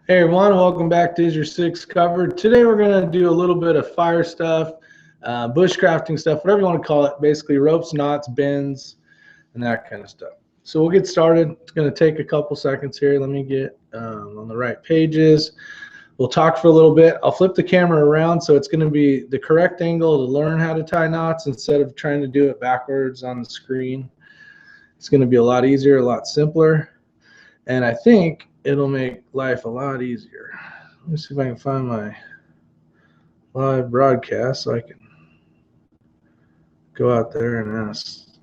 Hey everyone, welcome back to Isyour6covered. Today we're going to do a little bit of fire stuff, bushcrafting stuff, whatever you want to call it. Basically ropes, knots, bends, and that kind of stuff. So we'll get started. It's going to take a couple seconds here. Let me get on the right pages. We'll talk for a little bit. I'll flip the camera around so it's going to be the correct angle to learn how to tie knots instead of trying to do it backwards on the screen. It's going to be a lot easier, a lot simpler, and I think it'll make life a lot easier. Let me see if I can find my live broadcast so I can go out there and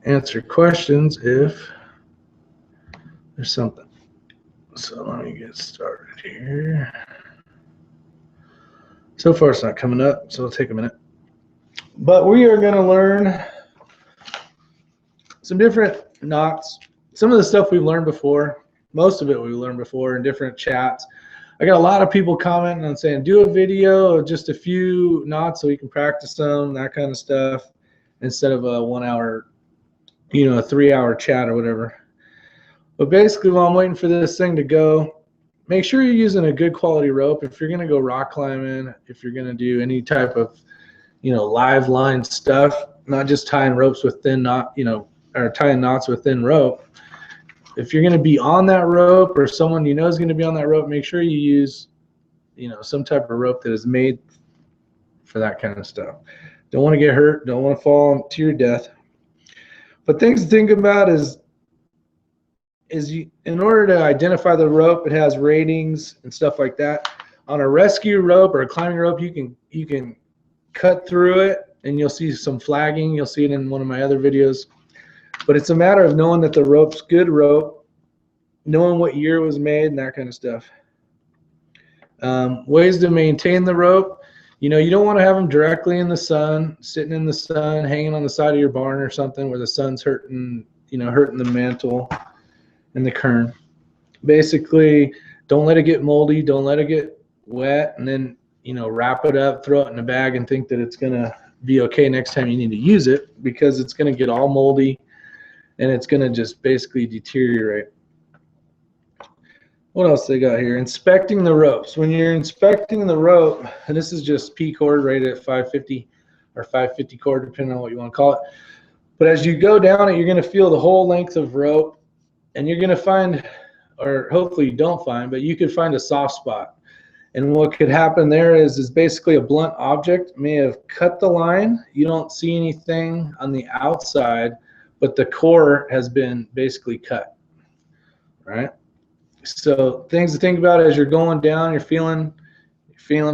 answer questions if there's something. So let me get started here. So far it's not coming up, so it'll take a minute. But we are going to learn some different knots. Some of the stuff we've learned before, most of it we've learned before in different chats. I got a lot of people commenting and saying, do a video of just a few knots so we can practice them, that kind of stuff, instead of a 1 hour, a 3-hour chat or whatever. But basically, while I'm waiting for this thing to go, make sure you're using a good quality rope. If you're going to go rock climbing, if you're going to do any type of, live line stuff, not just tying ropes with thin knot, or tying knots with thin rope. If you're going to be on that rope or someone you know is going to be on that rope, make sure you use, some type of rope that is made for that kind of stuff. Don't want to get hurt. Don't want to fall to your death. But things to think about is in order to identify the rope, it has ratings and stuff like that. On a rescue rope or a climbing rope, you can cut through it and you'll see some flagging. You'll see it in one of my other videos. But it's a matter of knowing that the rope's good rope, knowing what year it was made, and that kind of stuff. Ways to maintain the rope. You don't want to have them directly in the sun, sitting in the sun, hanging on the side of your barn or something where the sun's hurting the mantle and the kern. Basically, don't let it get moldy. Don't let it get wet, and then wrap it up, throw it in a bag, and think that it's gonna be okay next time you need to use it, because it's gonna get all moldy. And it's going to just basically deteriorate. What else they got here? Inspecting the ropes. When you're inspecting the rope, and this is just P cord rated at 550 or 550 cord, depending on what you want to call it. But as you go down it, you're going to feel the whole length of rope, and you're going to find, or hopefully you don't find, but you could find a soft spot. And what could happen there is basically a blunt object may have cut the line. You don't see anything on the outside, but the core has been basically cut, right? So things to think about as you're going down, you're feeling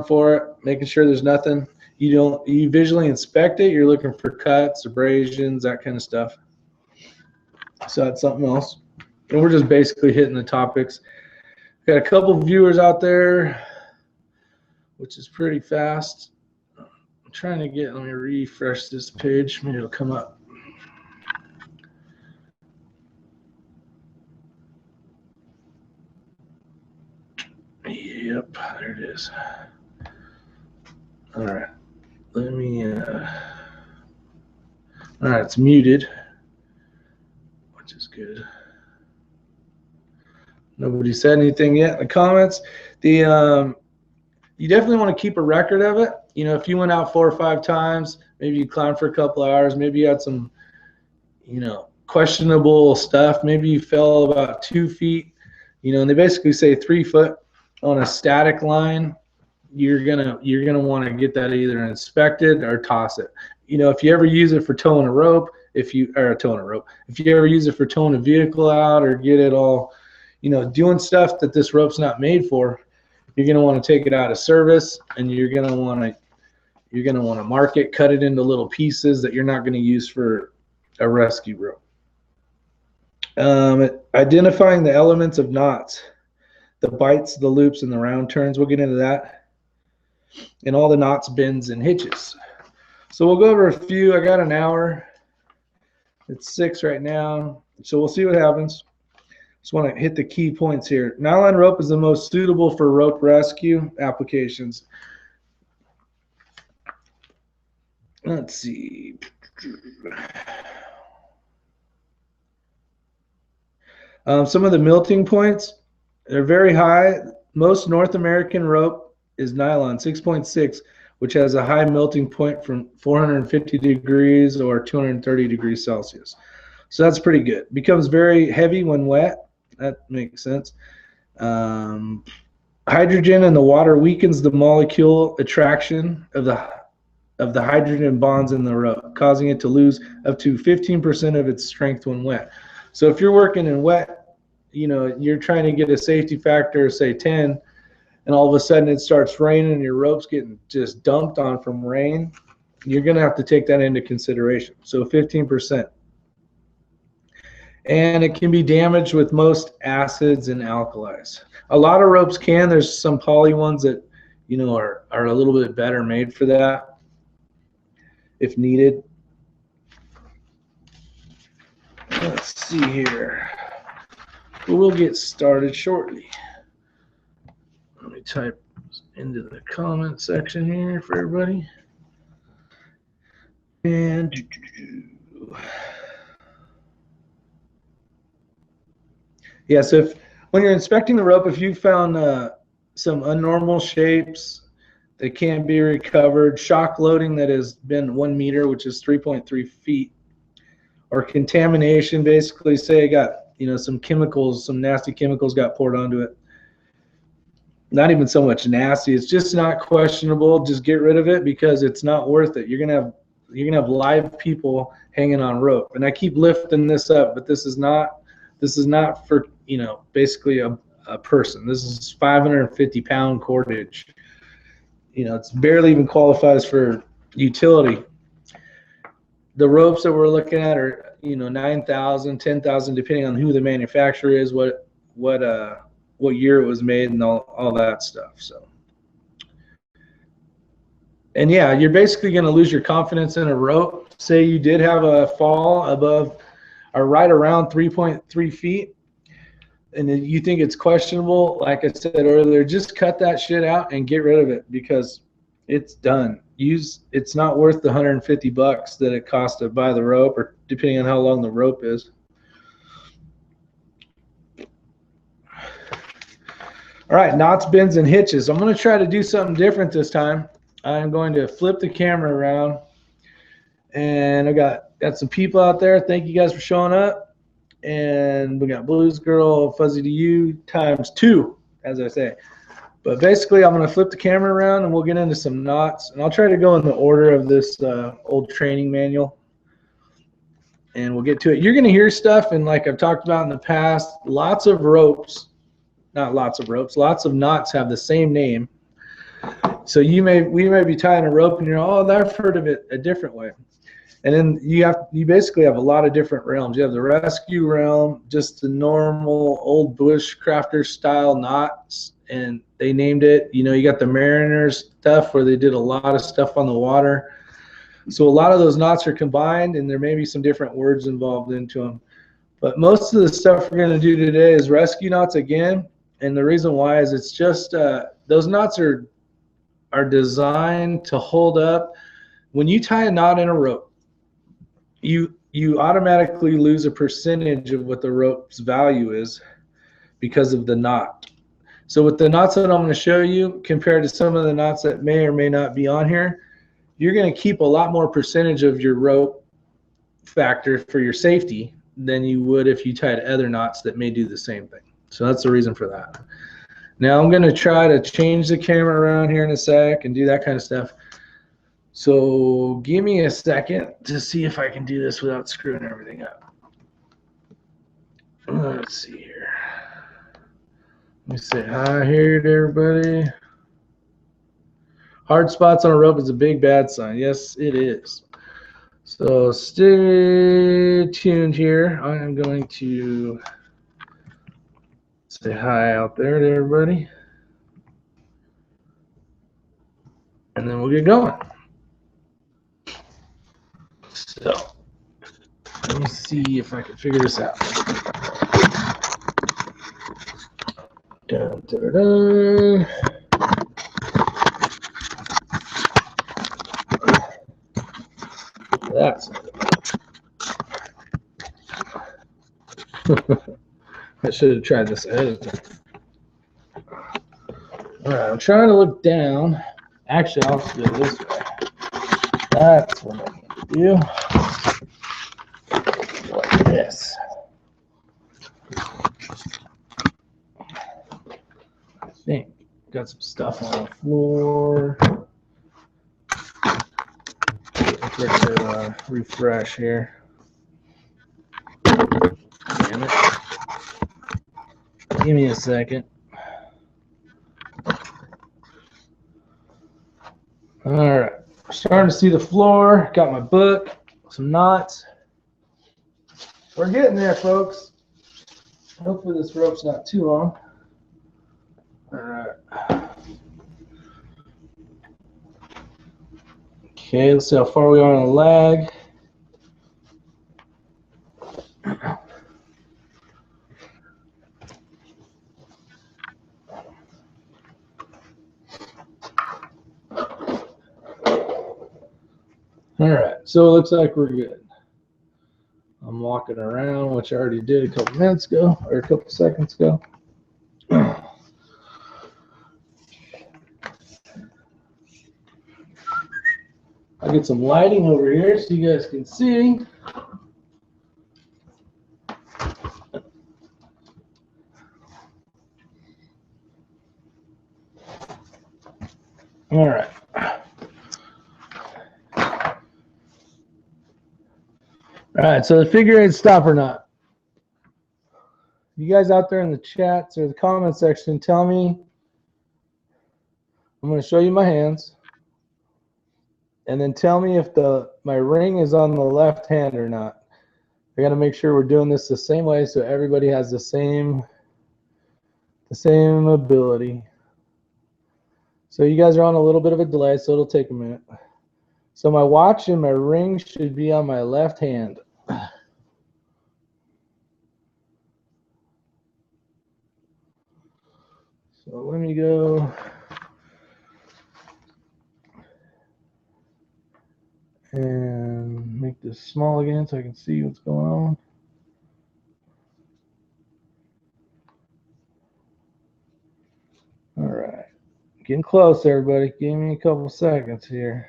for it, making sure there's nothing. You visually inspect it, you're looking for cuts, abrasions, that kind of stuff. So that's something else. And we're just basically hitting the topics. Got a couple viewers out there, which is pretty fast. I'm trying to let me refresh this page, maybe it'll come up. Yep, there it is. All right, let me, all right, it's muted, which is good. Nobody said anything yet in the comments. You definitely want to keep a record of it. If you went out 4 or 5 times, maybe you climbed for a couple hours, maybe you had some, questionable stuff. Maybe you fell about 2 feet, and they basically say 3 foot. On a static line, you're gonna want to get that either inspected or toss it. If you ever use it for towing a rope, if you ever use it for towing a vehicle out or get it all, doing stuff that this rope's not made for, you're gonna want to take it out of service, and you're gonna want to mark it, cut it into little pieces that you're not going to use for a rescue rope. Identifying the elements of knots. The bites, the loops, and the round turns. We'll get into that. And all the knots, bends, and hitches. So we'll go over a few. I got an hour. It's 6 right now. So we'll see what happens. Just want to hit the key points here. Nylon rope is the most suitable for rope rescue applications. Let's see. Some of the melting points. They're very high. Most North American rope is nylon 6.6, which has a high melting point from 450 degrees or 230 degrees Celsius. So that's pretty good. Becomes very heavy when wet. That makes sense. Hydrogen in the water weakens the molecule attraction of the hydrogen bonds in the rope, causing it to lose up to 15% of its strength when wet. So if you're working in wet, you know, you're trying to get a safety factor, say 10, and all of a sudden it starts raining and your rope's getting just dumped on from rain, you're going to have to take that into consideration. So 15%. And it can be damaged with most acids and alkalis. A lot of ropes can. There's some poly ones that, you know, are a little bit better made for that if needed. Let's see here. We'll get started shortly. Let me type into the comment section here for everybody. And yeah, so when you're inspecting the rope, if you found some abnormal shapes that can't be recovered, shock loading that has been 1 meter, which is 3.3 feet, or contamination, basically say it got, you know, some chemicals, some nasty chemicals got poured onto it. Not even so much nasty, it's just not questionable. Just get rid of it because it's not worth it. You're gonna have live people hanging on rope. And I keep lifting this up, but this is not for, you know, basically a person. This is 550-pound cordage. You know, it's barely even qualifies for utility. The ropes that we're looking at are, you know, 9,000, 10,000, depending on who the manufacturer is, what year it was made, and all that stuff. So, and yeah, you're basically going to lose your confidence in a rope. Say you did have a fall above or right around 3.3 feet, and then you think it's questionable. Like I said earlier, just cut that shit out and get rid of it because it's done. It's not worth the $150 that it costs to buy the rope, or depending on how long the rope is. All right, knots, bends, and hitches. I'm going to try to do something different this time. I'm going to flip the camera around, and I got some people out there. Thank you guys for showing up. And we got Blues Girl, Fuzzy to You ×2, as I say. But basically, I'm going to flip the camera around, and we'll get into some knots. And I'll try to go in the order of this old training manual, and we'll get to it. You're going to hear stuff, and like I've talked about in the past, lots of ropes. Not lots of ropes, lots of knots have the same name. So we may be tying a rope and you're, oh, I've heard of it a different way. And then you basically have a lot of different realms. You have the rescue realm, just the normal old bushcrafter style knots, and they named it. You know, you got the mariners stuff where they did a lot of stuff on the water. So a lot of those knots are combined, and there may be some different words involved into them. But most of the stuff we're going to do today is rescue knots again. And the reason why is it's just those knots are designed to hold up. When you tie a knot in a rope, you automatically lose a percentage of what the rope's value is because of the knot. So with the knots that I'm going to show you, compared to some of the knots that may or may not be on here, you're going to keep a lot more percentage of your rope factor for your safety than you would if you tied other knots that may do the same thing. So that's the reason for that. Now I'm going to try to change the camera around here in a sec and do that kind of stuff. So give me a second to see if I can do this without screwing everything up. Let's see here. Let me say hi here to everybody. Hard spots on a rope is a big bad sign. Yes, it is. So stay tuned here. I am going to say hi out there to everybody. And then we'll get going. So let me see if I can figure this out. Dun, dun, dun. That's I should have tried this ahead of time. All right, I'm trying to look down. Actually, I'll do it this way. That's what I need to do. Like this. I think got some stuff on the floor. Let's refresh here. Damn it. Give me a second. All right, starting to see the floor. Got my book, some knots. We're getting there, folks. Hopefully this rope's not too long. All right. Okay, let's see how far we are on the lag. All right, so it looks like we're good. I'm walking around, which I already did a couple minutes ago, or a couple seconds ago. I'll get some lighting over here so you guys can see. All right. All right, so the figure eight stopper knot. You guys out there in the chats or the comment section, tell me. I'm going to show you my hands. And then tell me if my ring is on the left hand or not. I got to make sure we're doing this the same way so everybody has the same ability. So you guys are on a little bit of a delay, so it'll take a minute. So my watch and my ring should be on my left hand. So let me go and make this small again so I can see what's going on. All right, getting close, everybody. Give me a couple seconds here.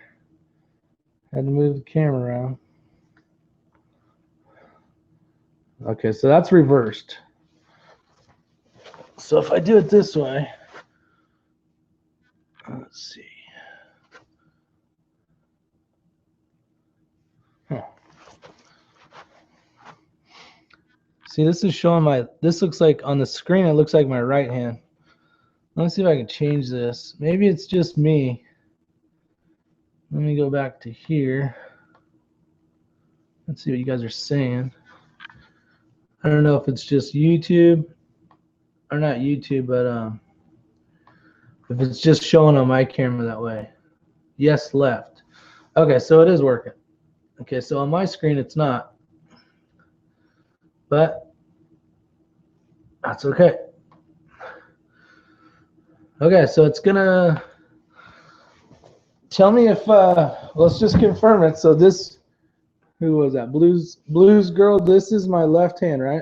Had to move the camera around. Okay, so that's reversed. So if I do it this way, let's see. Huh. See, this is showing this looks like on the screen, it looks like my right hand. Let me see if I can change this. Maybe it's just me. Let me go back to here. Let's see what you guys are saying. I don't know if it's just YouTube, or not YouTube, but if it's just showing on my camera that way. Yes, left. Okay, so it is working. Okay, so on my screen it's not, but that's okay. Okay, so it's gonna tell me if let's just confirm it. So this, who was that? Blues girl. This is my left hand, right?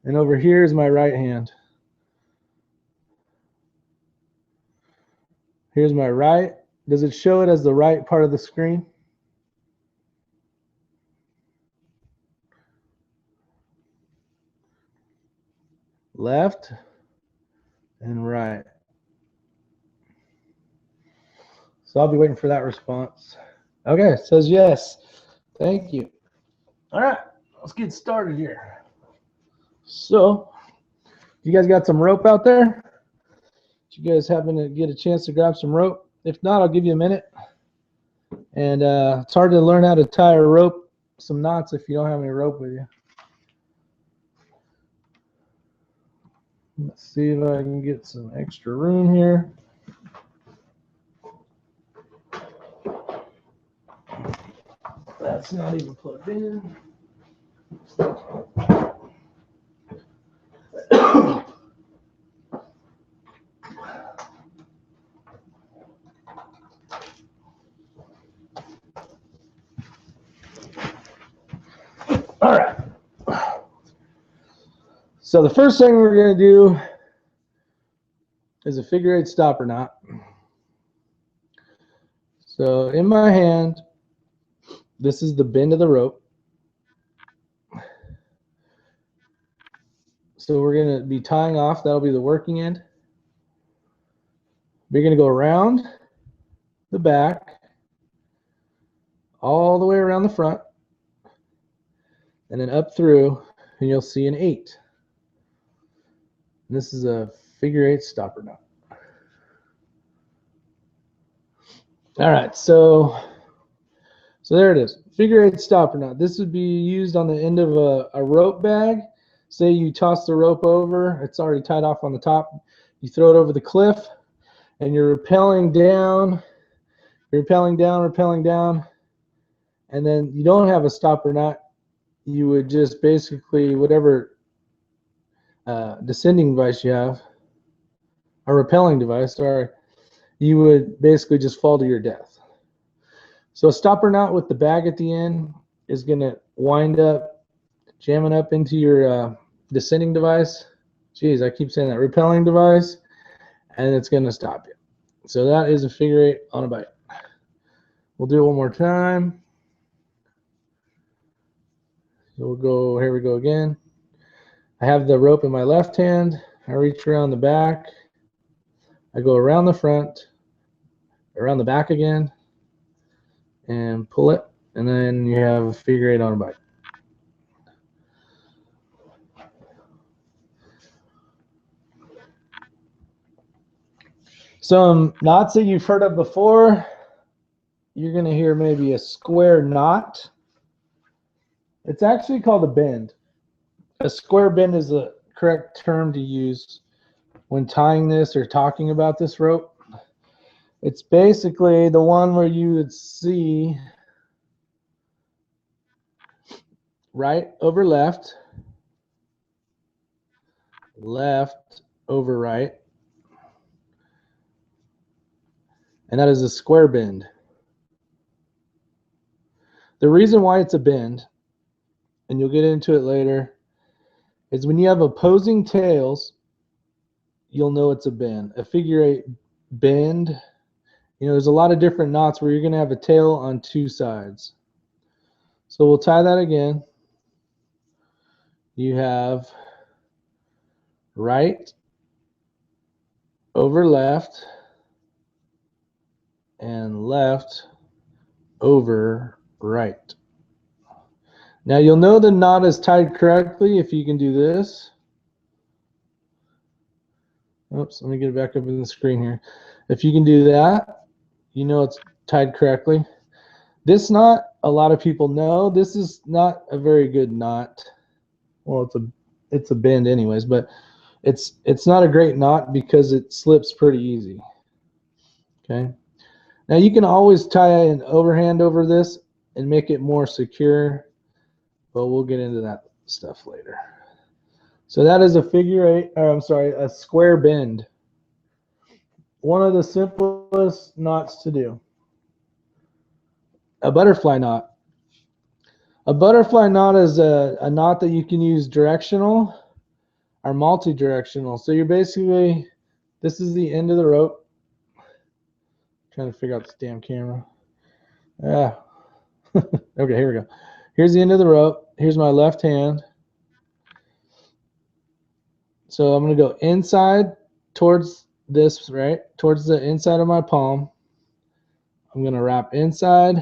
And over here is my right hand. Here's my right. Does it show it as the right part of the screen? Left and right. So I'll be waiting for that response. Okay, it says yes. Thank you. All right, let's get started here. So, you guys got some rope out there? Did you guys happen to get a chance to grab some rope? If not, I'll give you a minute. And it's hard to learn how to tie a rope, some knots, if you don't have any rope with you. Let's see if I can get some extra room here. That's not even plugged in. All right. So the first thing we're going to do is a figure 8 stopper knot. So in my hand, this is the bend of the rope. So we're going to be tying off. That'll be the working end. We're going to go around the back, all the way around the front, and then up through, and you'll see an 8. And this is a figure 8 stopper knot. All right, so there it is, figure 8 stopper knot. This would be used on the end of a rope bag. Say you toss the rope over, it's already tied off on the top. You throw it over the cliff, and you're rappelling down, rappelling down, and then you don't have a stopper knot. You would just basically, whatever descending device you have, a rappelling device, sorry, you would basically just fall to your death. So a stopper knot with the bag at the end is going to wind up jamming up into your descending device. Geez, I keep saying that, rappelling device, and it's going to stop you. So that is a figure 8 on a bite. We'll do it one more time. So we'll go, here we go again. I have the rope in my left hand. I reach around the back. I go around the front, around the back again, and pull it, and then you have a figure 8 on a bite. Some knots that you've heard of before, you're going to hear maybe a square knot. It's actually called a bend. A square bend is the correct term to use when tying this or talking about this rope. It's basically the one where you would see right over left, left over right, and that is a square bend. The reason why it's a bend, and you'll get into it later, is when you have opposing tails, you'll know it's a bend. A figure 8 bend, you know, there's a lot of different knots where you're going to have a tail on 2 sides. So we'll tie that again. You have right over left and left over right. Now you'll know the knot is tied correctly if you can do this. Oops, let me get it back up in the screen here. If you can do that, you know it's tied correctly. This knot, a lot of people know, this is not a very good knot. Well, it's a bend anyways, but it's not a great knot because it slips pretty easy. Okay. Now you can always tie an overhand over this and make it more secure, but we'll get into that stuff later. So that is a figure 8, or I'm sorry, a square bend. One of the simplest knots to do. A butterfly knot. A butterfly knot is a knot that you can use directional or multi-directional. So you're basically, this is the end of the rope. Trying to figure out this damn camera. Yeah. Okay, here we go. Here's the end of the rope. Here's my left hand. So I'm going to go inside towards this, right? Towards the inside of my palm. I'm going to wrap inside,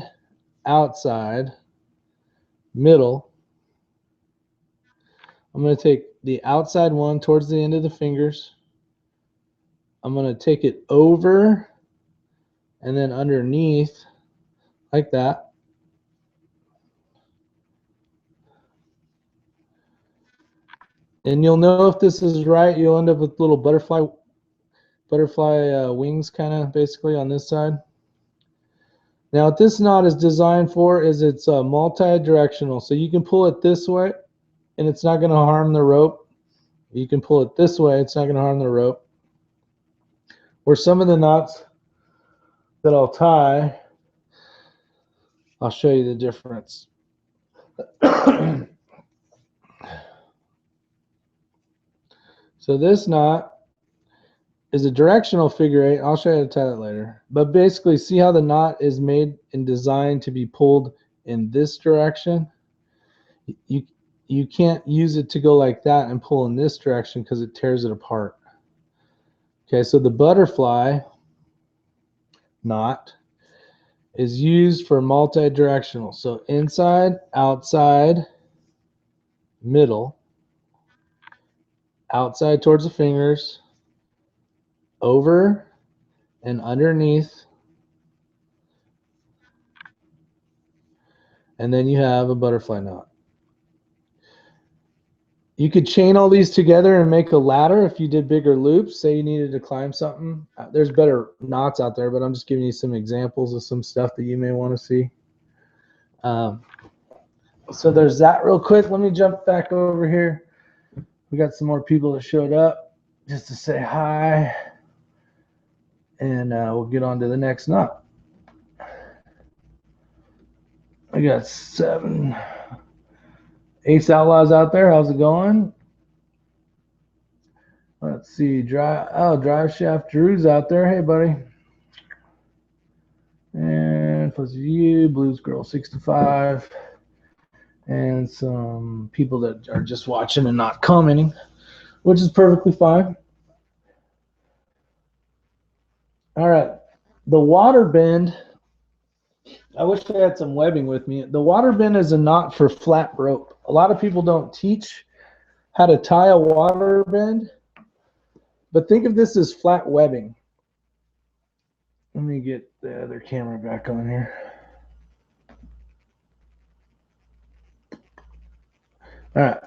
outside, middle. I'm going to take the outside one towards the end of the fingers. I'm going to take it over and then underneath like that. And you'll know if this is right. You'll end up with little butterfly wings kind of basically on this side. Now what this knot is designed for is it's multi-directional. So you can pull it this way and it's not going to harm the rope. You can pull it this way, it's not going to harm the rope. Or some of the knots that I'll tie, I'll show you the difference. So this knot is a directional figure eight. I'll show you how to tie that later. But basically, see how the knot is made and designed to be pulled in this direction? You can't use it to go like that and pull in this direction because it tears it apart. Okay, so the butterfly knot is used for multi-directional. So inside, outside, middle, outside towards the fingers, over and underneath, and then you have a butterfly knot. You could chain all these together and make a ladder if you did bigger loops. Say you needed to climb something. There's better knots out there, but I'm just giving you some examples of some stuff that you may want to see. So there's that real quick. Let me jump back over here. We got some more people that showed up just to say hi. And we'll get on to the next knot. I got 7 Ace Outlaws out there. How's it going? Let's see. Drive Shaft Drew's out there. Hey, buddy. And plus you, Blues Girl 65. And some people that are just watching and not commenting, which is perfectly fine. All right. The water bend. I wish I had some webbing with me. The water bend is a knot for flat rope. A lot of people don't teach how to tie a water bend, but think of this as flat webbing. Let me get the other camera back on here. All right.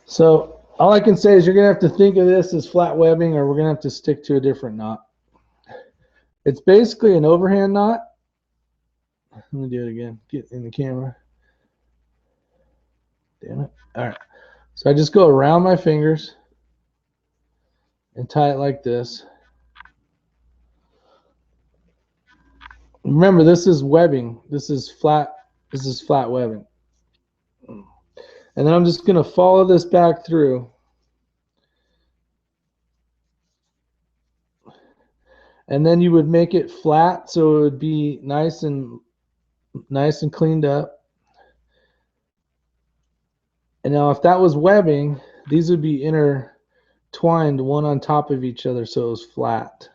So all I can say is you're going to have to think of this as flat webbing, or we're going to have to stick to a different knot. It's basically an overhand knot. Let me do it again. Get in the camera. Damn it. All right. So I just go around my fingers and tie it like this. Remember, this is webbing. This is flat webbing. And then I'm just going to follow this back through. And then you would make it flat so it would be nice and cleaned up. And now if that was webbing, these would be intertwined one on top of each other so it was flat.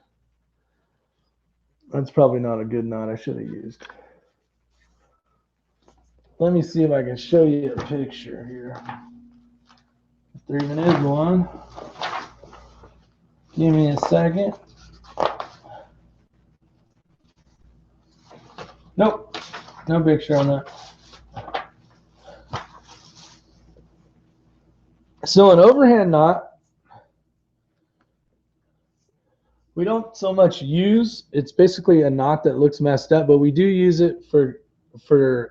That's probably not a good knot I should have used. Let me see if I can show you a picture here. 3 minutes, one. Give me a second. Nope, no picture on that. So an overhand knot, we don't so much use. It's basically a knot that looks messed up, but we do use it for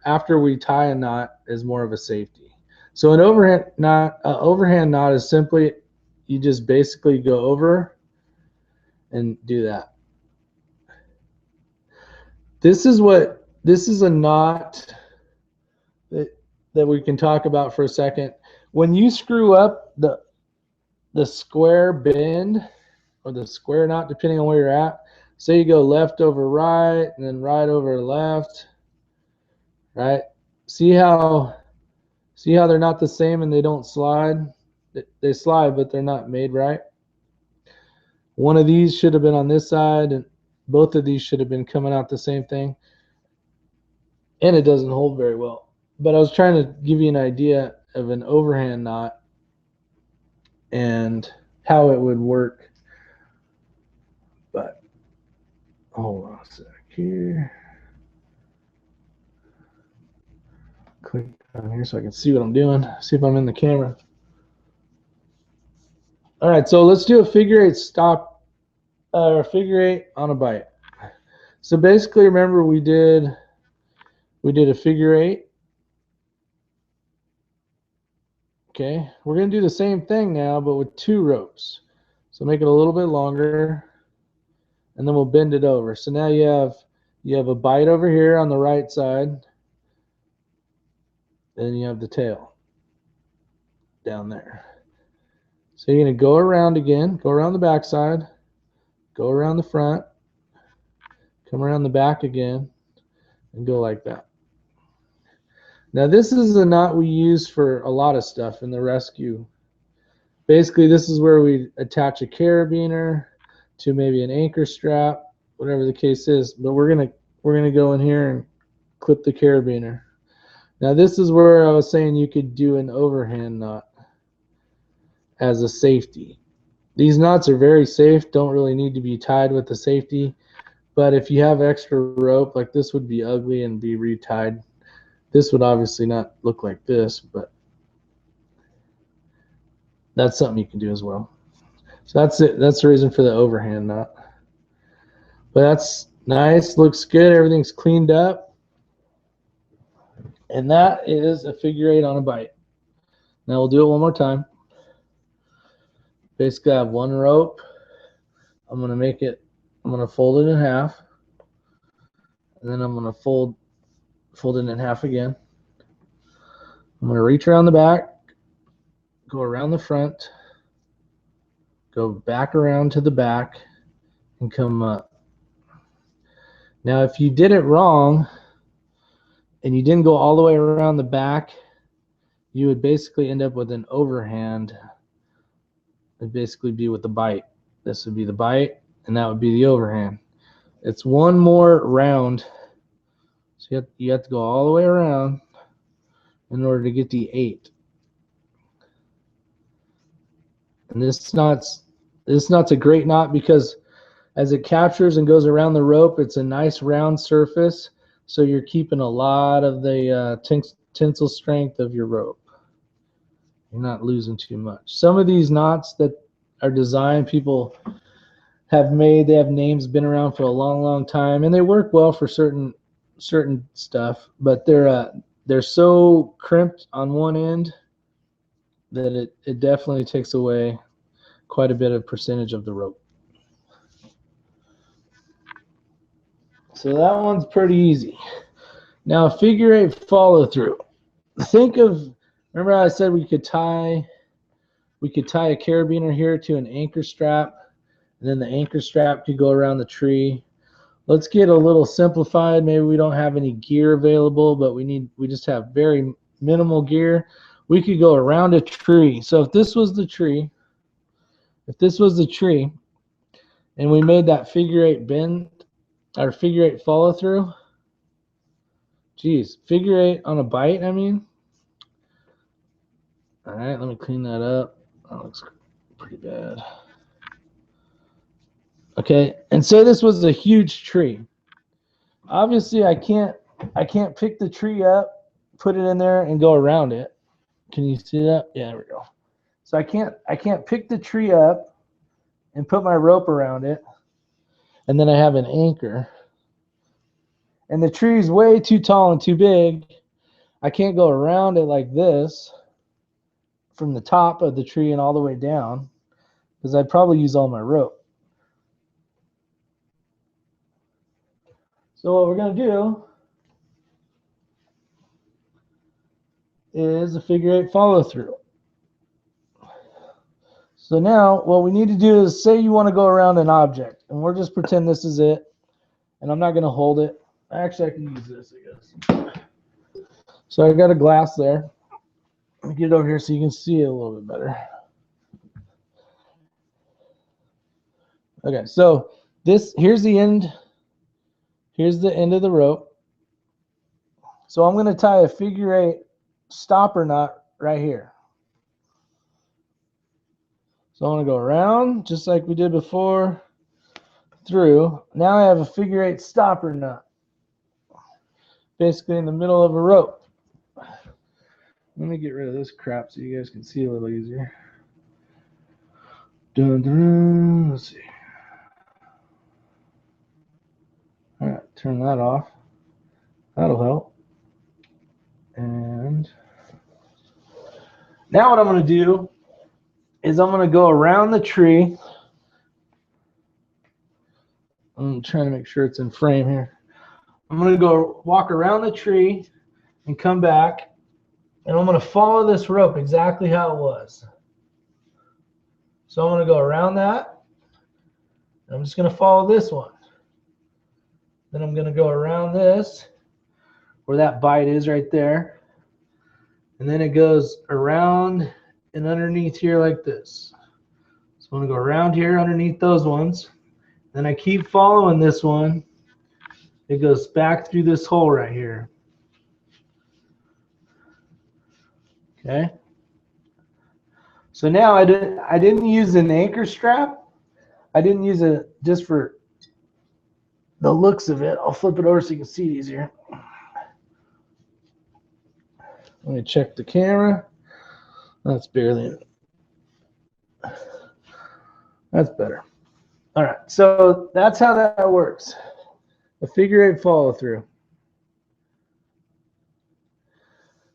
after we tie a knot as more of a safety. So an overhand knot is simply you just basically go over and do that. This is a knot that we can talk about for a second. When you screw up the square bend or the square knot, depending on where you're at, say you go left over right and then right over left, right? See how they're not the same and they don't slide? They slide, but they're not made right. One of these should have been on this side, and both of these should have been coming out the same thing. And it doesn't hold very well. But I was trying to give you an idea of an overhand knot and how it would work. But hold on a sec here. Click on here so I can see what I'm doing. See if I'm in the camera. All right, so let's do a figure eight stop or figure eight on a bite. So basically, remember we did a figure eight. Okay, we're going to do the same thing now, but with 2 ropes. So make it a little bit longer, and then we'll bend it over. So now you have a bite over here on the right side, and you have the tail down there. So you're going to go around again, go around the back side, go around the front, come around the back again, and go like that. Now this is the knot we use for a lot of stuff in the rescue. Basically, this is where we attach a carabiner to maybe an anchor strap, whatever the case is. But we're gonna go in here and clip the carabiner. Now this is where I was saying you could do an overhand knot as a safety. These knots are very safe, don't really need to be tied with the safety, but if you have extra rope, like this would be ugly and be retied. This would obviously not look like this, but that's something you can do as well. So that's it. That's the reason for the overhand knot. But that's nice, looks good, everything's cleaned up. And that is a figure 8 on a bite. Now we'll do it one more time. Basically I have one rope. I'm going to fold it in half. And then I'm going to fold it in half again. I'm going to reach around the back, go around the front, go back around to the back, and come up. Now if you did it wrong and you didn't go all the way around the back, you would basically end up with an overhand. It'd basically be with the bite. This would be the bite, and that would be the overhand. It's one more round, so you have to go all the way around in order to get the 8. And this knot's a great knot because as it captures and goes around the rope, it's a nice round surface, so you're keeping a lot of the tensile strength of your rope. You're not losing too much. Some of these knots that are designed, people have made, they have names, been around for a long time, and they work well for certain stuff, but they're so crimped on one end that it definitely takes away quite a bit of percentage of the rope. So that one's pretty easy. Now figure 8 follow through. Remember I said we could tie a carabiner here to an anchor strap, and then the anchor strap could go around the tree. Let's get a little simplified. Maybe we don't have any gear available, but we just have very minimal gear. We could go around a tree. So if this was the tree, and we made that figure 8 bend, or figure 8 follow through, geez, figure 8 on a bite, I mean. All right, let me clean that up. That looks pretty bad. Okay, and say this was a huge tree. Obviously, I can't pick the tree up, put it in there, and go around it. Can you see that? Yeah, there we go. So I can't pick the tree up and put my rope around it, and then I have an anchor. And the tree is way too tall and too big. I can't go around it like this from the top of the tree and all the way down, because I'd probably use all my rope. So what we're going to do is a figure 8 follow through. So now what we need to do is, say you want to go around an object, and we'll just pretend this is it, and I'm not going to hold it. Actually, I can use this, I guess. So I got a glass there. Let me get it over here so you can see it a little bit better. Okay, so here's the end. Here's the end of the rope. So I'm going to tie a figure 8 stopper knot right here. So I'm going to go around just like we did before, through. Now I have a figure 8 stopper knot, basically in the middle of a rope. Let me get rid of this crap so you guys can see a little easier. Dun, dun, let's see. All right, turn that off. That'll help. And now what I'm going to do is I'm going to go around the tree. I'm trying to make sure it's in frame here. I'm going to go walk around the tree and come back, and I'm going to follow this rope exactly how it was. So I'm going to go around that, I'm just going to follow this one. Then I'm going to go around this where that bite is right there. And then it goes around and underneath here like this. So I'm going to go around here underneath those ones. Then I keep following this one. It goes back through this hole right here. Okay. So now I didn't use an anchor strap. I didn't use it just for the looks of it. I'll flip it over so you can see it easier. Let me check the camera. That's barely it. That's better. All right, so that's how that works. A figure-8 follow through.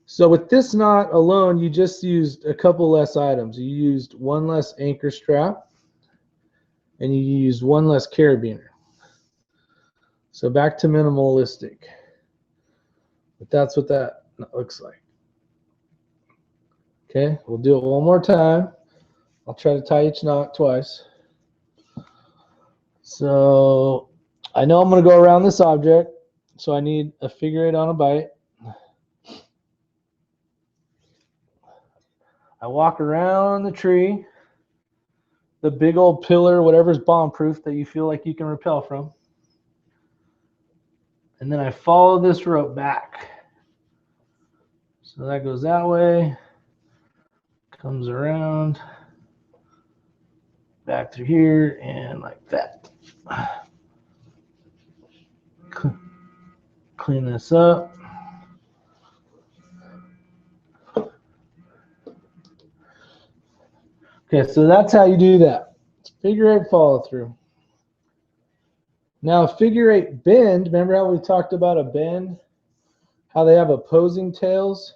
So with this knot alone, you just used a couple less items. You used one less anchor strap, and you used one less carabiner. So back to minimalistic. But that's what that looks like. Okay, we'll do it one more time. I'll try to tie each knot twice. So I know I'm going to go around this object, so I need a figure-8 on a bite. I walk around the tree, the big old pillar, whatever's bomb-proof that you feel like you can rappel from. And then I follow this rope back. So that goes that way, comes around, back through here, and like that. Clean this up. Okay, so that's how you do that. It's figure-8 follow through. Now, figure-8 bend, remember how we talked about a bend? How they have opposing tails?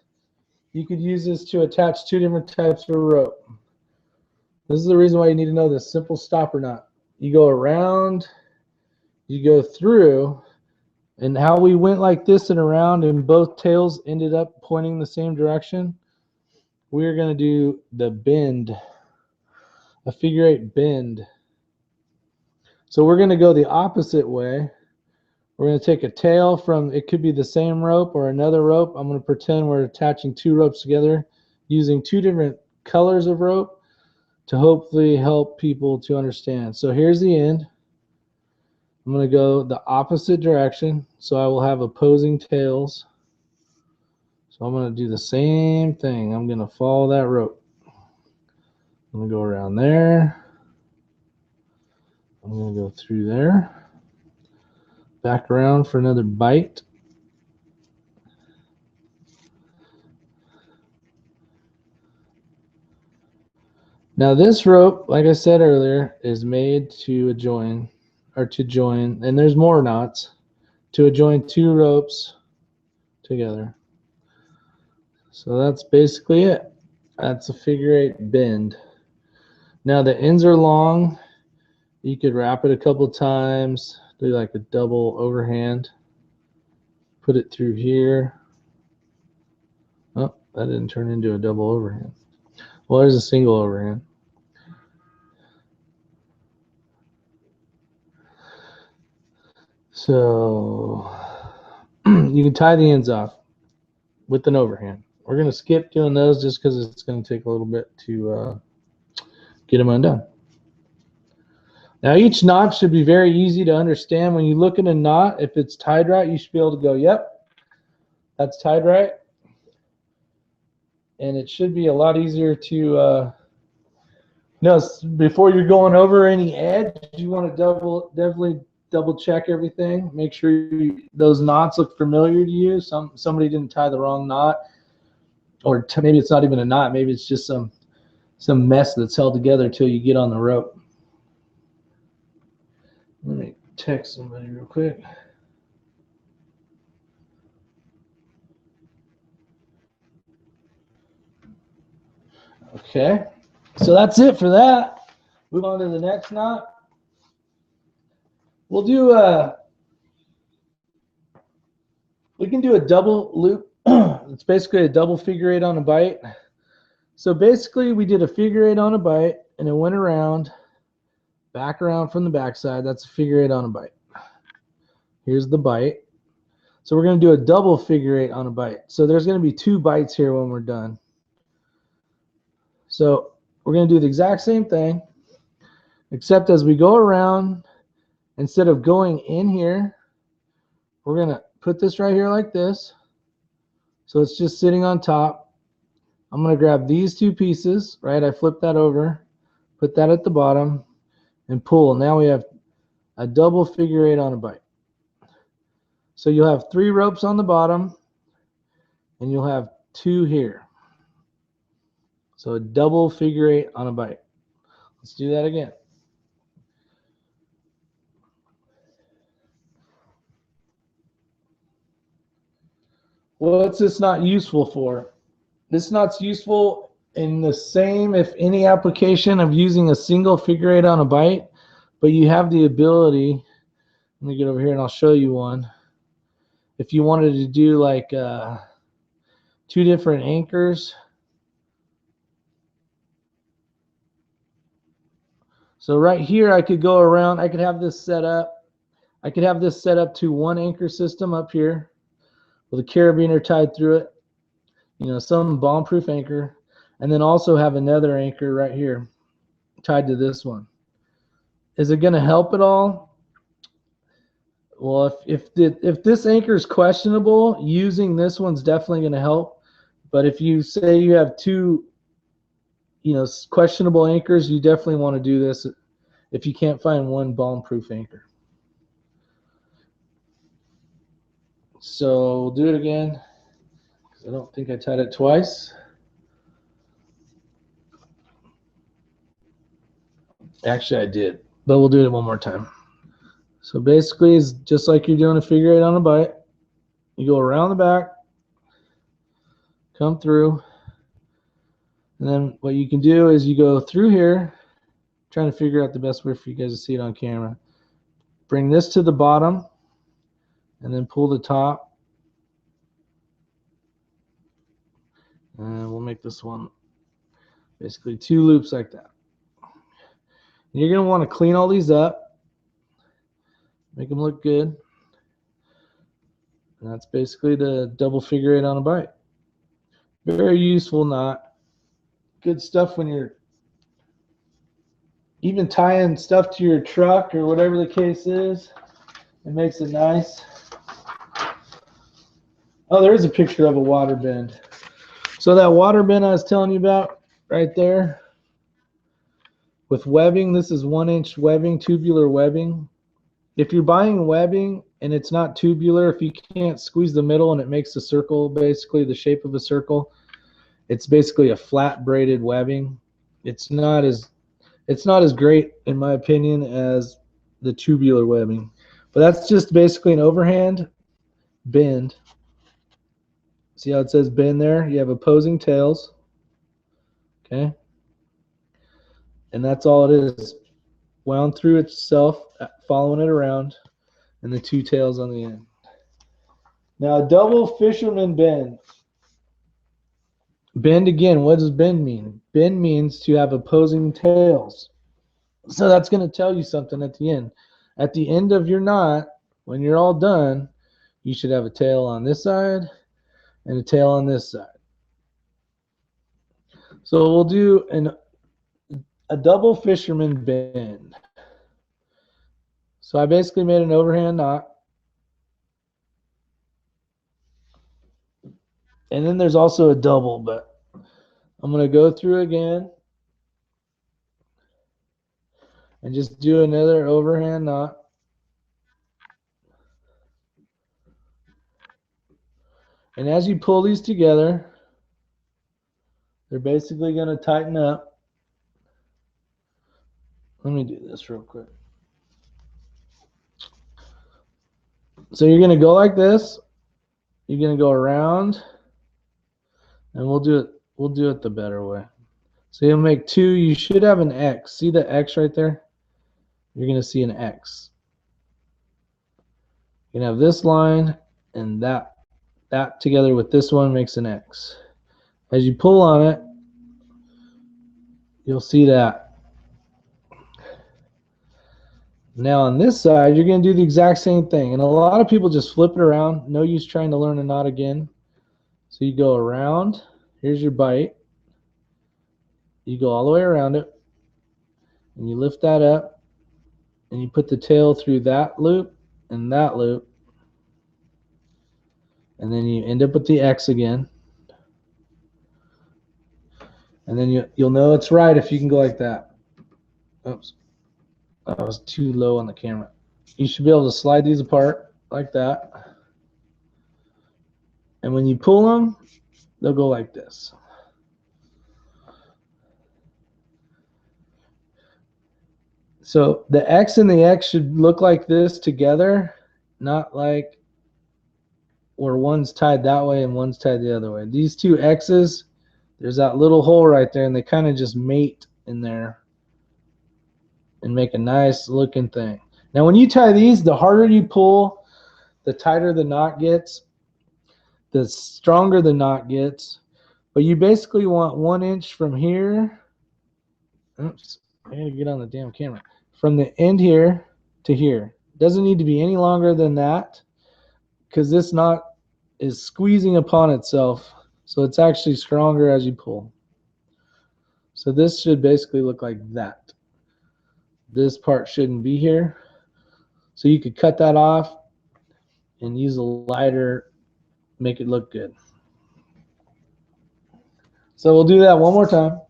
You could use this to attach two different types of rope. This is the reason why you need to know this simple stopper knot. You go around, you go through, and how we went like this and around and both tails ended up pointing the same direction, we're going to do the bend, a figure-8 bend. So we're going to go the opposite way. We're going to take a tail from, it could be the same rope or another rope. I'm going to pretend we're attaching two ropes together using two different colors of rope to hopefully help people to understand. So here's the end. I'm going to go the opposite direction, so I will have opposing tails. So I'm going to do the same thing. I'm going to follow that rope. I'm going to go around there. I'm going to go through there. Back around for another bite. Now this rope, like I said earlier, is made to join, and there's more knots, to join two ropes together. So that's basically it. That's a figure-8 bend. Now the ends are long. You could wrap it a couple times, do like a double overhand. Put it through here. Oh, that didn't turn into a double overhand. Well, there's a single overhand. So you can tie the ends off with an overhand. We're going to skip doing those just because it's going to take a little bit to get them undone. Now each knot should be very easy to understand. When you look at a knot, if it's tied right, you should be able to go, yep, that's tied right. And it should be a lot easier to before you're going over any edge, you want to definitely double check everything. Make sure those knots look familiar to you. Somebody didn't tie the wrong knot, or maybe it's not even a knot. Maybe it's just some mess that's held together till you get on the rope. Let me text somebody real quick. Okay, so that's it for that. Move on to the next knot. We'll do we can do a double loop. It's basically a double figure-8 on a bite. So basically we did a figure-8 on a bite and it went around, back around from the back side. That's a figure 8 on a bite. Here's the bite. So we're going to do a double figure 8 on a bite. So there's going to be 2 bites here when we're done. So we're going to do the exact same thing, except as we go around, instead of going in here, we're going to put this right here like this. So it's just sitting on top. I'm going to grab these 2 pieces, right? I flip that over, put that at the bottom, and pull. Now we have a double figure 8 on a bite. So you'll have 3 ropes on the bottom, and you'll have 2 here. So a double figure 8 on a bite. Let's do that again. What's this not useful for? This not useful in the same, if any, application of using a single figure 8 on a bite, but you have the ability, let me get over here and I'll show you one. If you wanted to do like 2 different anchors. So right here, I could go around, I could have this set up. I could have this set up to 1 anchor system up here with a carabiner tied through it, you know, some bomb-proof anchor, and then also have another anchor right here tied to this one. Is it going to help at all? Well, if this anchor is questionable, using this one's definitely going to help. But if you say you have 2, you know, questionable anchors, you definitely want to do this if you can't find 1 bomb-proof anchor. So we'll do it again, because I don't think I tied it twice. Actually, I did, but we'll do it one more time. So basically, it's just like you're doing a figure 8 on a bite. You go around the back, come through, and then what you can do is you go through here, trying to figure out the best way for you guys to see it on camera. Bring this to the bottom, and then pull the top. And we'll make this one basically 2 loops like that. And you're going to want to clean all these up, make them look good. And that's basically the double figure 8 on a bite. Very useful knot. Good stuff when you're even tying stuff to your truck or whatever the case is. It makes it nice. Oh, there is a picture of a water bend. So that water bend I was telling you about right there with webbing, this is 1-inch webbing, tubular webbing. If you're buying webbing and it's not tubular, if you can't squeeze the middle and it makes a circle, basically the shape of a circle, it's basically a flat braided webbing. It's not as great, in my opinion, as the tubular webbing. But that's just basically an overhand bend. See how it says bend there? You have opposing tails. Okay? And that's all it is. Wound through itself, following it around, and the 2 tails on the end. Now, a double fisherman bend. Bend again, what does bend mean? Bend means to have opposing tails. So that's going to tell you something at the end. At the end of your knot, when you're all done, you should have a tail on this side and a tail on this side. So we'll do a double fisherman bend. So I basically made an overhand knot. And then there's also a double, but I'm going to go through again and just do another overhand knot. And as you pull these together, they're basically going to tighten up. Let me do this real quick. So you're going to go like this. You're going to go around, and we'll do it the better way. So you'll make 2. You should have an X. See the X right there? You're going to see an X. You can have this line and that together with this one makes an X. As you pull on it, you'll see that. Now on this side, you're going to do the exact same thing. And a lot of people just flip it around. No use trying to learn a knot again. So you go around. Here's your bite. You go all the way around it. And you lift that up. And you put the tail through that loop and that loop. And then you end up with the X again. And then you'll know it's right if you can go like that. Oops. That was too low on the camera. You should be able to slide these apart like that. And when you pull them, they'll go like this. So the X and the X should look like this together, not like where one's tied that way and one's tied the other way. These two X's, there's that little hole right there, and they kind of just mate in there and make a nice looking thing. Now when you tie these, the harder you pull, the tighter the knot gets, the stronger the knot gets. But you basically want 1 inch from here. Oops, I gotta get on the damn camera. From the end here to here. Doesn't need to be any longer than that, because this knot is squeezing upon itself, so it's actually stronger as you pull. So this should basically look like that. This part shouldn't be here, so you could cut that off and use a lighter, make it look good. So we'll do that one more time.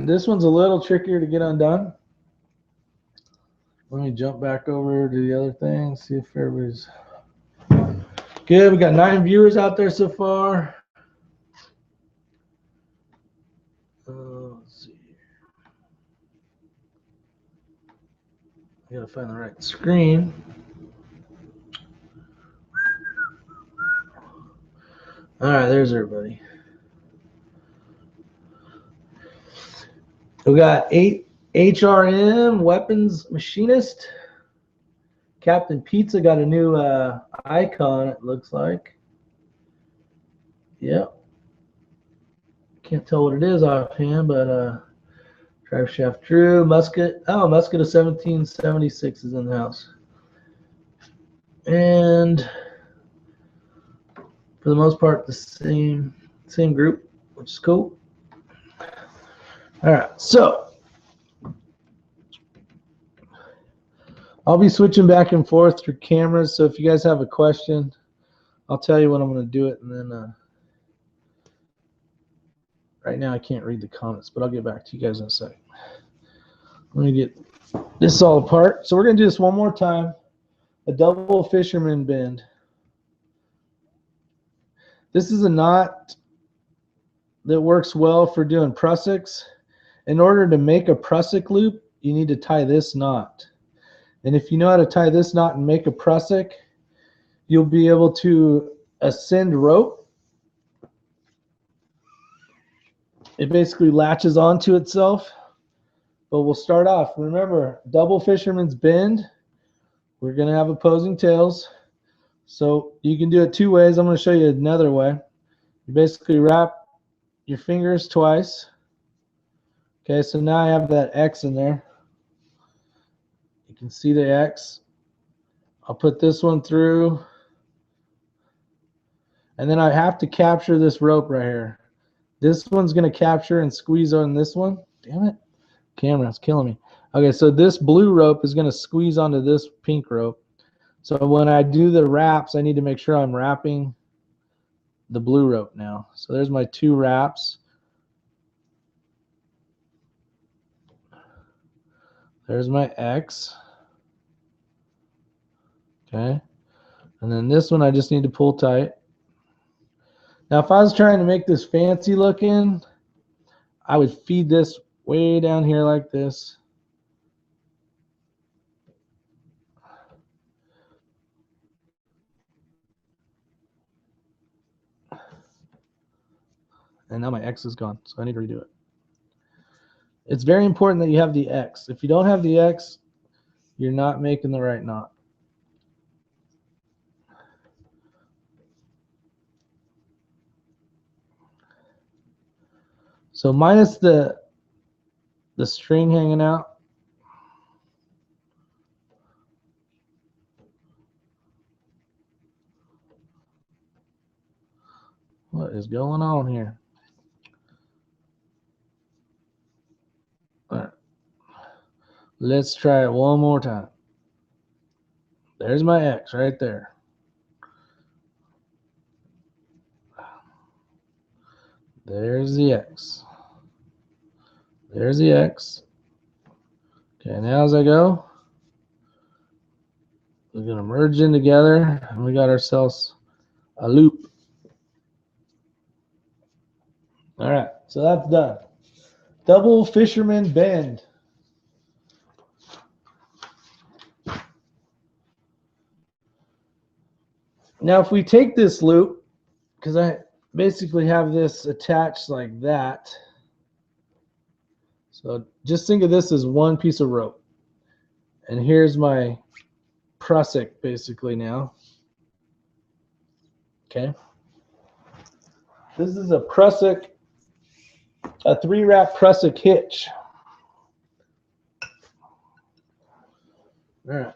This one's a little trickier to get undone. Let me jump back over to the other thing, see if everybody's good. We got 9 viewers out there so far. Let's see. I gotta find the right screen. All right, there's everybody. We got 8 HRM weapons machinist. Captain Pizza got a new icon, it looks like. Yep. Can't tell what it is offhand, but drive shaft Drew, musket. Oh, musket of 1776 is in the house. And for the most part, the same group, which is cool. All right, so I'll be switching back and forth through cameras. So if you guys have a question, I'll tell you when I'm going to do it, and then right now I can't read the comments, but I'll get back to you guys in a second. Let me get this all apart. So we're going to do this one more time. A double fisherman bend. This is a knot that works well for doing prussiks. In order to make a prussik loop, you need to tie this knot. And if you know how to tie this knot and make a prussik, you'll be able to ascend rope. It basically latches onto itself. But we'll start off. Remember, double fisherman's bend. We're going to have opposing tails. So you can do it 2 ways. I'm going to show you another way. You basically wrap your fingers twice. Okay, so now I have that X in there. You can see the X. I'll put this one through. And then I have to capture this rope right here. This one's going to capture and squeeze on this one. Damn it. Camera's killing me. Okay, so this blue rope is going to squeeze onto this pink rope. So when I do the wraps, I need to make sure I'm wrapping the blue rope now. So there's my 2 wraps. There's my X. Okay. And then this one I just need to pull tight. Now if I was trying to make this fancy looking, I would feed this way down here like this. And now my X is gone, so I need to redo it. It's very important that you have the X. If you don't have the X, you're not making the right knot. So minus the string hanging out, What is going on here? All right. Let's try it one more time. There's my X right there. There's the X. There's the X. Okay, now as I go, we're going to merge in together, and we got ourselves a loop. All right, so that's done. Double fisherman bend. Now, if we take this loop, because I basically have this attached like that. So just think of this as one piece of rope. And here's my prusik basically now. Okay. This is a prusik, a 3-wrap prusik hitch. All right.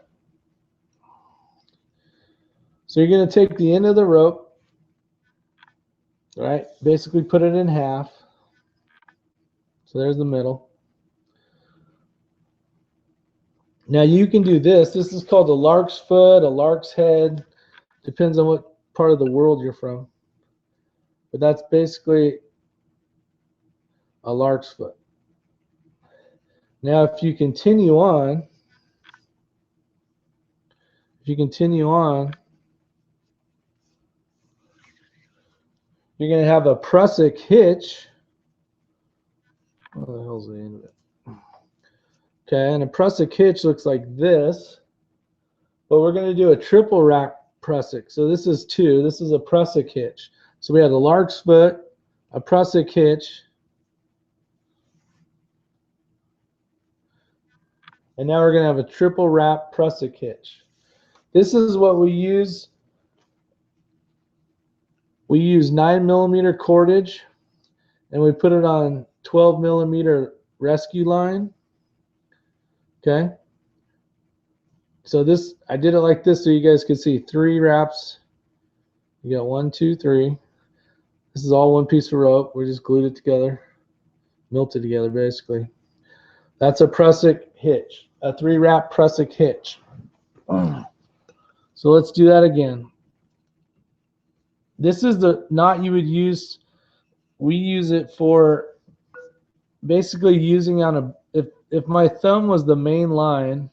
So you're going to take the end of the rope, right? Basically put it in half. So there's the middle. Now you can do this. This is called a lark's foot, a lark's head. Depends on what part of the world you're from. But that's basically a lark's foot. Now if you continue on, you're going to have a prusik hitch. What the hell's the end of it? Okay, and a prusik hitch looks like this. But we're going to do a triple rack prusik. So this is 2. This is a prusik hitch. So we have a lark's foot, a prusik hitch, and now we're going to have a triple wrap prusik hitch. This is what we use. We use 9mm cordage, and we put it on 12mm rescue line. Okay. So this, I did it like this so you guys could see 3 wraps. You got 1, 2, 3. This is all one piece of rope. We just glued it together, melted together basically. That's a prusik hitch, a 3-wrap prusik hitch. So let's do that again. This is the knot you would use. We use it for basically using on a, if my thumb was the main line,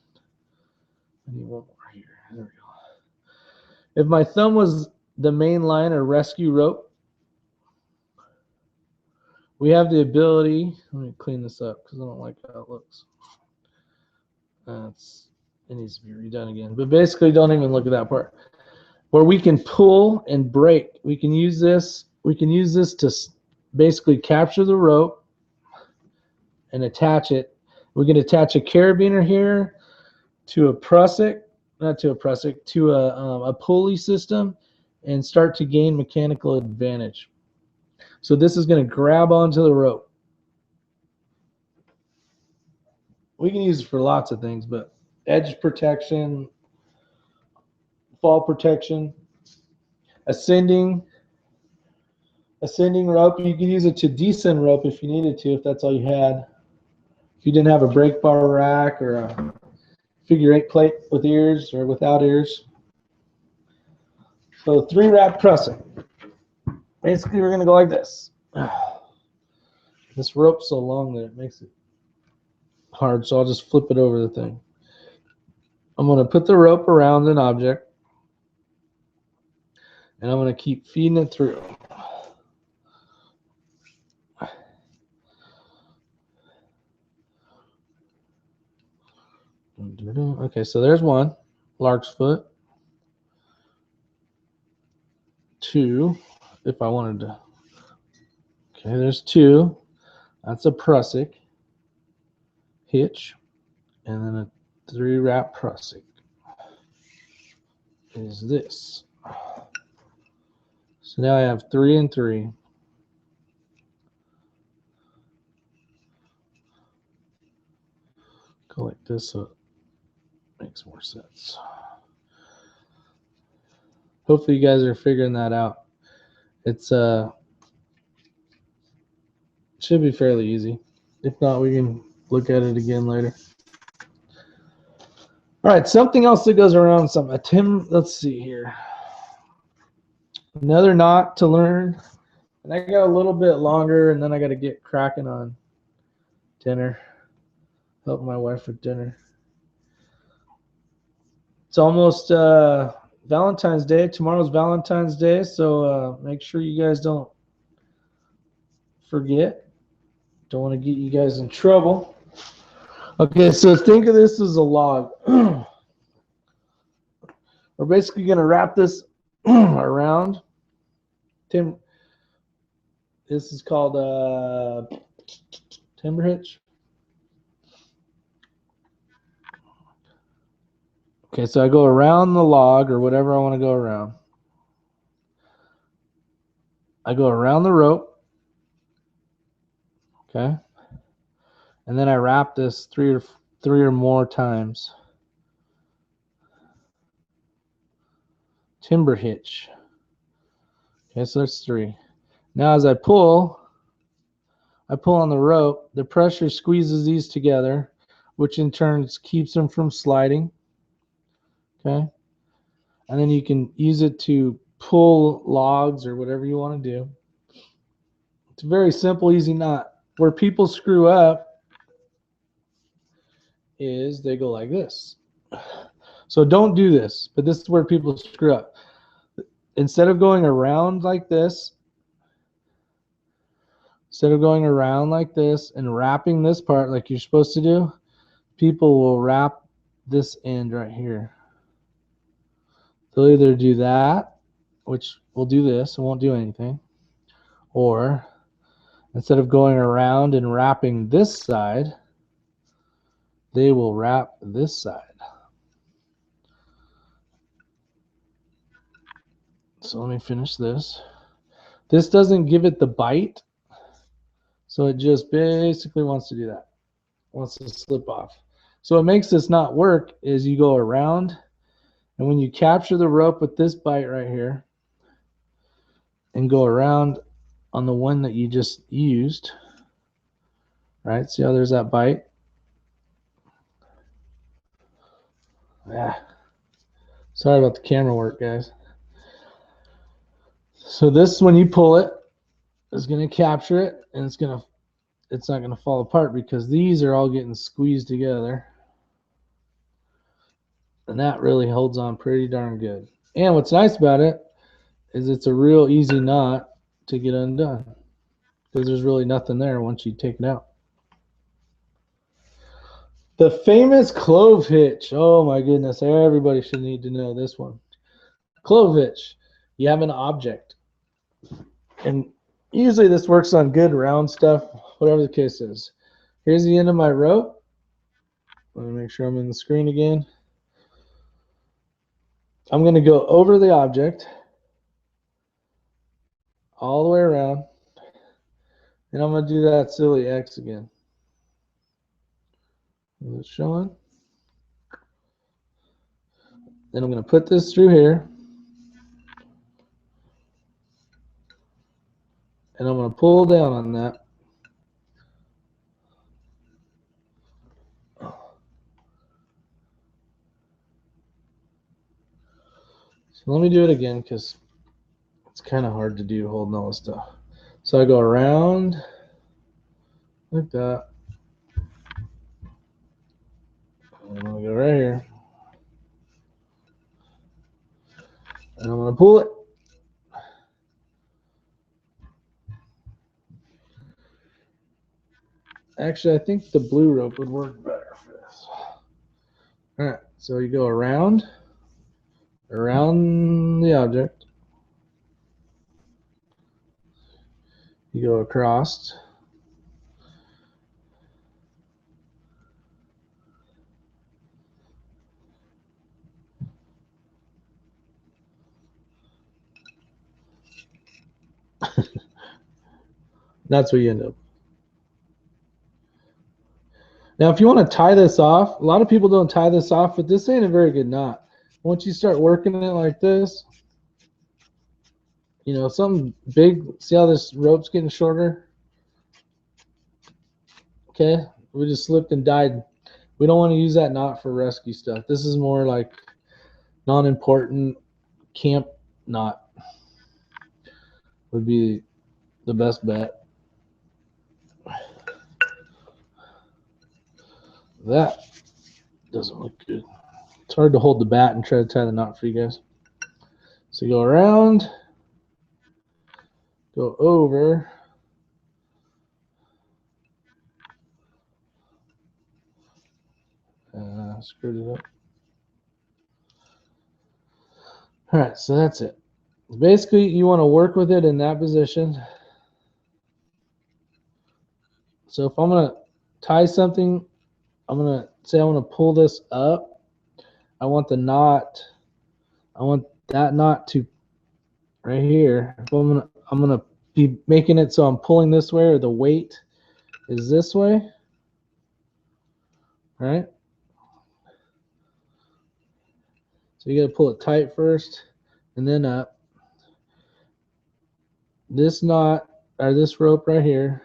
I need one more here. There we go. If my thumb was the main line or rescue rope, we have the ability, let me clean this up because I don't like how it looks. It needs to be redone again. But basically, don't even look at that part. Where we can pull and break. We can use this. We can use this to basically capture the rope and attach it. We can attach a carabiner here to a prusik, not to a prusik, to a pulley system, and start to gain mechanical advantage. So this is going to grab onto the rope. We can use it for lots of things, but edge protection, fall protection, ascending rope. You can use it to descend rope if you needed to, if that's all you had. If you didn't have a brake bar rack or a figure-8 plate with ears or without ears. So 3-wrap prusik. Basically, we're going to go like this. This rope's so long that it makes it hard, so I'll just flip it over the thing. I'm going to put the rope around an object, and I'm going to keep feeding it through. Okay, so there's 1, lark's foot. 2, if I wanted to. Okay, there's 2. That's a prusik hitch, and then a 3-wrap prusik is this. So now I have 3 and 3. Go like this so it makes more sense. Hopefully you guys are figuring that out. It's Should be fairly easy. If not, we can look at it again later. All right, something else that goes around let's see here. Another knot to learn. And I got a little bit longer, and then I got to get cracking on dinner. Help my wife with dinner. It's almost Valentine's Day. Tomorrow's Valentine's Day, so make sure you guys don't forget. Don't want to get you guys in trouble. Okay, so think of this as a log. We're basically going to wrap this around. This is called timber hitch. Okay, so I go around the log or whatever I want to go around. I go around the rope. Okay. And then I wrap this three or more times. Timber hitch. Okay, so that's 3. Now as I pull on the rope, the pressure squeezes these together, which in turn keeps them from sliding. Okay. And then you can use it to pull logs or whatever you want to do. It's a very simple, easy knot. Where people screw up is they go like this. So don't do this, but this is where people screw up. Instead of going around like this, and wrapping this part like you're supposed to do, people will wrap this end right here. They'll either do that, which will do this and won't do anything, or instead of going around and wrapping this side, they will wrap this side. So let me finish this. This doesn't give it the bite, so it just basically wants to do that. Wants to slip off. So what makes this not work is you go around, and when you capture the rope with this bite right here and go around on the one that you just used, right? See how there's that bite? Sorry about the camera work, guys. So this, when you pull it, is going to capture it, and it's not going to fall apart because these are all getting squeezed together. And that really holds on pretty darn good. And what's nice about it is it's a real easy knot to get undone because there's really nothing there once you take it out. The famous clove hitch. Oh my goodness, everybody should need to know this one. Clove hitch. You have an object. And usually this works on good round stuff, whatever the case is. Here's the end of my rope. Let me make sure I'm in the screen again. I'm going to go over the object all the way around, and I'm going to do that silly X again. Is it showing? Then I'm going to put this through here, and I'm going to pull down on that. So let me do it again because it's kind of hard to do holding all this stuff. So I go around like that. And I'm going to go right here. And I'm going to pull it. Actually, I think the blue rope would work better for this. All right, so you go around the object. You go across. That's what you end up. Now, if you want to tie this off, a lot of people don't tie this off, but this ain't a very good knot. Once you start working it like this, you know, something big, see how this rope's getting shorter? Okay, we just slipped and died. We don't want to use that knot for rescue stuff. This is more like non-important camp knot would be the best bet. That doesn't look good. It's hard to hold the bat and try to tie the knot for you guys. So go around, go over. Screwed it up. All right, so that's it. Basically, you want to work with it in that position. So if I'm going to tie something, I'm going to say I want to pull this up. I want the knot, I want that knot to right here. If I'm gonna be making it so I'm pulling this way, or the weight is this way, right? So you gotta pull it tight first and then up. This knot, or this rope right here,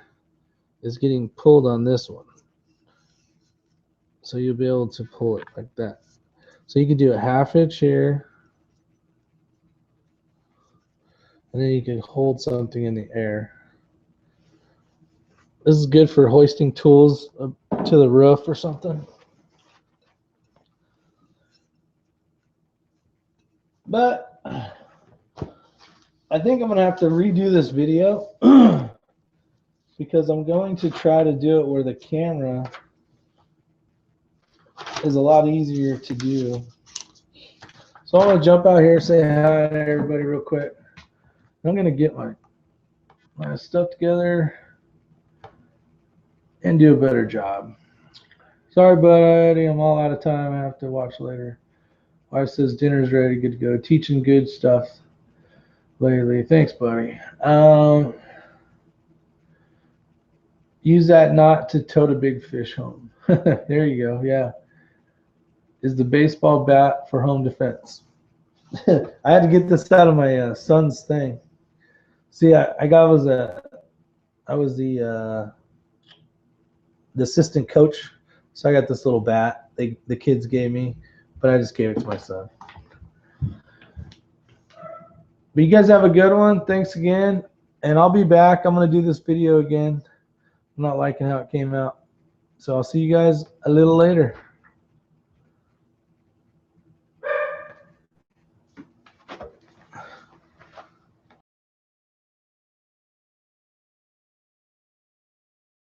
is getting pulled on this one. So you'll be able to pull it like that. So you can do a 1/2 inch here, and then you can hold something in the air. This is good for hoisting tools to the roof or something. But I think I'm going to have to redo this video because I'm going to try to do it where the camera is a lot easier to do. So I'm going to jump out here, say hi to everybody real quick. I'm going to get my stuff together and do a better job. Sorry, buddy, I'm all out of time. I have to watch later. Wife says dinner's ready, good to go. Teaching good stuff lately. Thanks, buddy. Use that knot to tote a big fish home. There you go. Yeah. Is the baseball bat for home defense? I had to get this out of my son's thing. See, I was the assistant coach, so I got this little bat the kids gave me, but I just gave it to my son. But you guys have a good one. Thanks again, and I'll be back. I'm going to do this video again. I'm not liking how it came out, so I'll see you guys a little later.